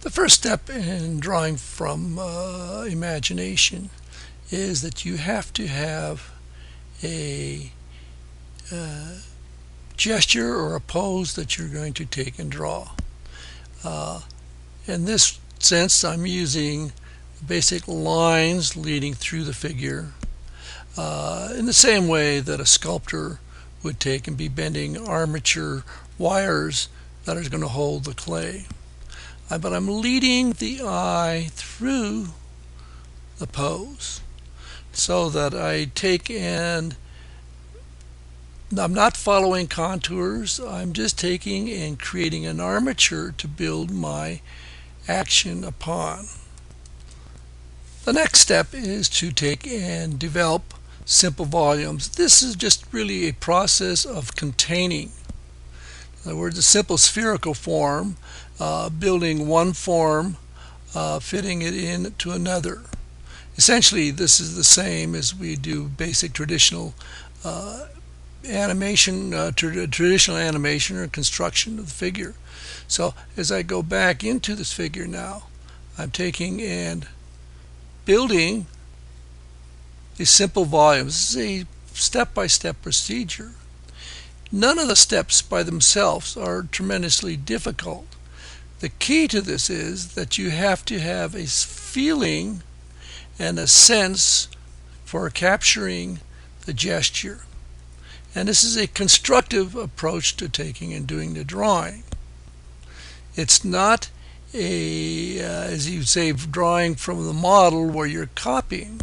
The first step in drawing from imagination is that you have to have a gesture or a pose that you're going to take and draw. In this sense, I'm using basic lines leading through the figure in the same way that a sculptor would take and be bending armature wires that are going to hold the clay. But I'm leading the eye through the pose so that I take and I'm not following contours. I'm just taking and creating an armature to build my action upon. The next step is to take and develop simple volumes. This is just really a process of containing. In other words, a simple spherical form, building one form, fitting it into another. Essentially, this is the same as we do basic traditional animation or construction of the figure. So as I go back into this figure now, I'm taking and building these simple volumes. This is a step-by-step procedure. None of the steps by themselves are tremendously difficult. The key to this is that you have to have a feeling and a sense for capturing the gesture. And this is a constructive approach to taking and doing the drawing. It's not as you say, drawing from the model where you're copying.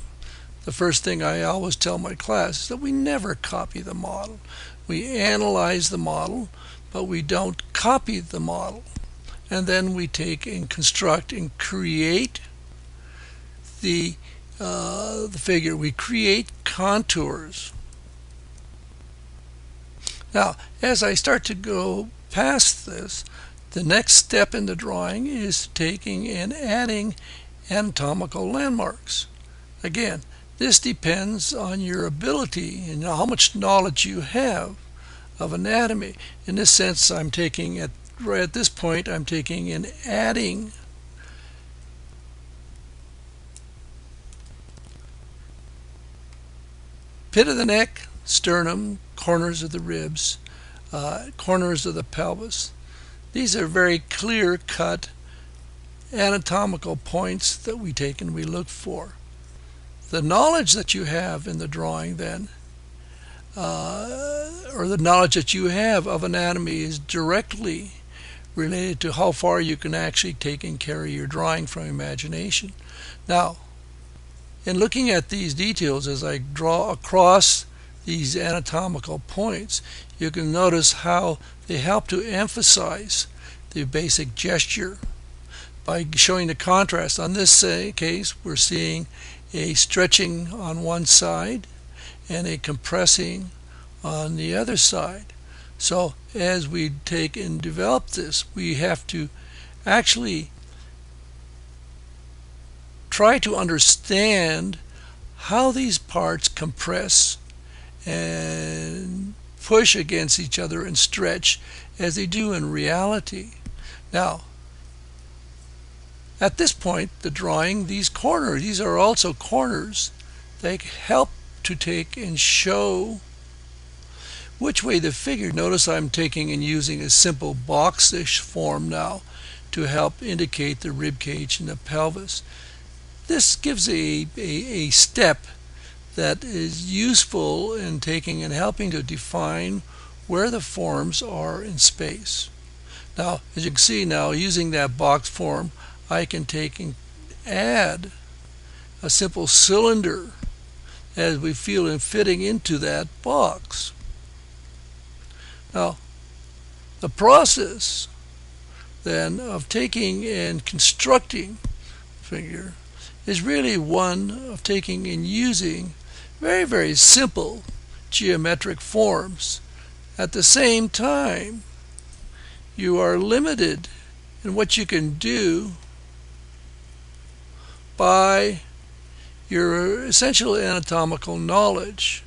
The first thing I always tell my class is that we never copy the model. We analyze the model, but we don't copy the model. And then we take and construct and create the figure. We create contours. Now, as I start to go past this, the next step in the drawing is taking and adding anatomical landmarks. Again, this depends on your ability and how much knowledge you have of anatomy. In this sense, I'm taking right at this point, I'm taking and adding pit of the neck, sternum, corners of the ribs, corners of the pelvis. These are very clear-cut anatomical points that we take and we look for. The knowledge that you have in the drawing then, or the knowledge that you have of anatomy, is directly related to how far you can actually take and carry your drawing from imagination. Now, in looking at these details as I draw across these anatomical points, you can notice how they help to emphasize the basic gesture by showing the contrast. On this case, we're seeing a stretching on one side and a compressing on the other side. So as we take and develop this, we have to actually try to understand how these parts compress and push against each other and stretch as they do in reality. Now, at this point, the drawing, these corners, these are also corners. They help to take and show which way the figure. Notice I'm taking and using a simple box-ish form now to help indicate the rib cage and the pelvis. This gives a step that is useful in taking and helping to define where the forms are in space. Now, as you can see now, using that box form, I can take and add a simple cylinder as we feel in fitting into that box. Now, the process then of taking and constructing the figure is really one of taking and using very, very simple geometric forms. At the same time, you are limited in what you can do by your essential anatomical knowledge.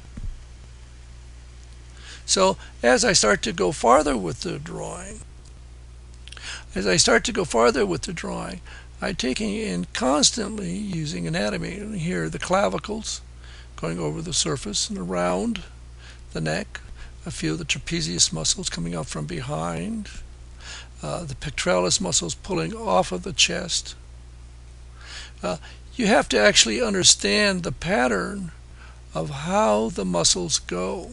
So as I start to go farther with the drawing, As I start to go farther with the drawing, I'm taking in constantly using anatomy. And here the clavicles going over the surface and around the neck. I feel the trapezius muscles coming up from behind, the pectoralis muscles pulling off of the chest. You have to actually understand the pattern of how the muscles go.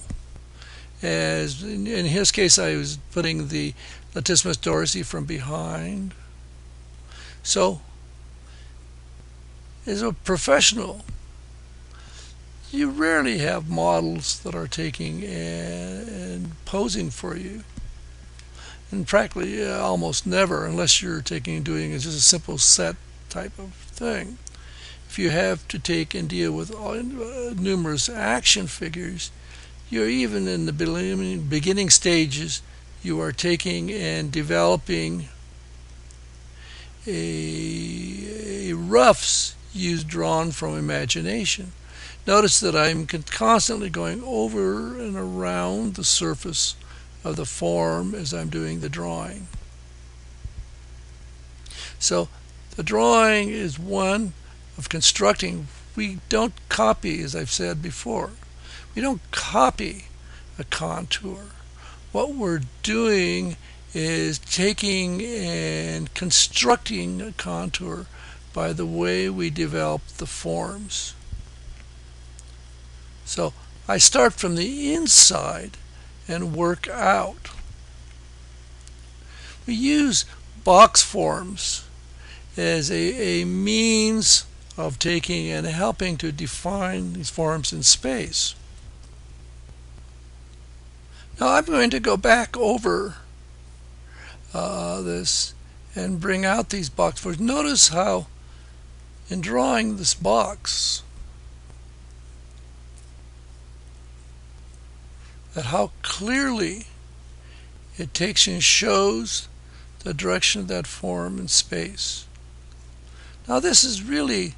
As in his case, I was putting the latissimus dorsi from behind. So, as a professional, you rarely have models that are taking and posing for you. And practically almost never, unless you're doing just a simple set type of thing. If you have to take and deal with numerous action figures, you're even in the beginning stages, you are taking and developing a roughs drawn from imagination. Notice that I'm constantly going over and around the surface of the form as I'm doing the drawing. So the drawing is one of constructing. We don't copy, as I've said before. We don't copy a contour. What we're doing is taking and constructing a contour by the way we develop the forms. So I start from the inside and work out. We use box forms as a means of taking and helping to define these forms in space. Now I'm going to go back over this and bring out these box forms. Notice how in drawing this box, that how clearly it takes and shows the direction of that form in space. Now this is really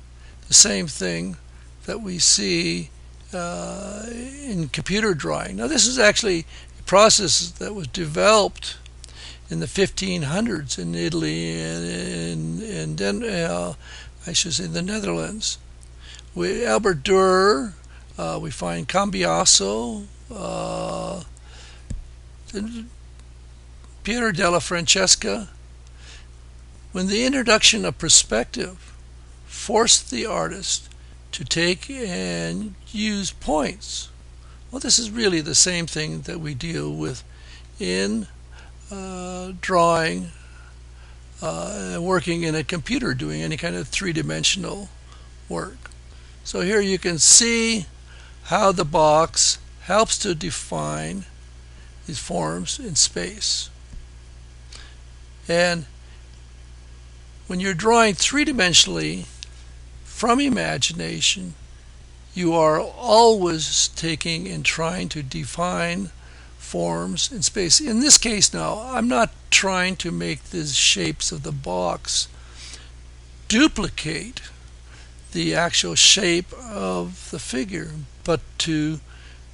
the same thing that we see in computer drawing. Now this is actually a process that was developed in the 1500s in Italy and I should say the Netherlands. With Albert Dürer, we find Cambiaso, Piero della Francesca. When the introduction of perspective forced the artist to take and use points. Well, this is really the same thing that we deal with in drawing, working in a computer, doing any kind of three-dimensional work. So here you can see how the box helps to define these forms in space. And when you're drawing three-dimensionally from imagination, you are always taking and trying to define forms in space. In this case now, I'm not trying to make the shapes of the box duplicate the actual shape of the figure, but to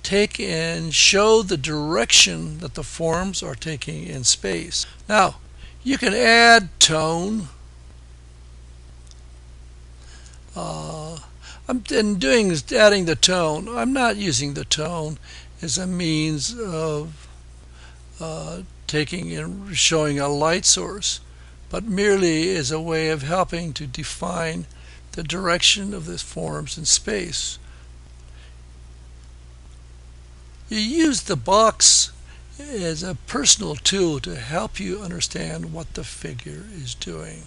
take and show the direction that the forms are taking in space. Now, you can add tone. I'm adding the tone. I'm not using the tone as a means of taking and showing a light source, but merely as a way of helping to define the direction of the forms in space. You use the box as a personal tool to help you understand what the figure is doing.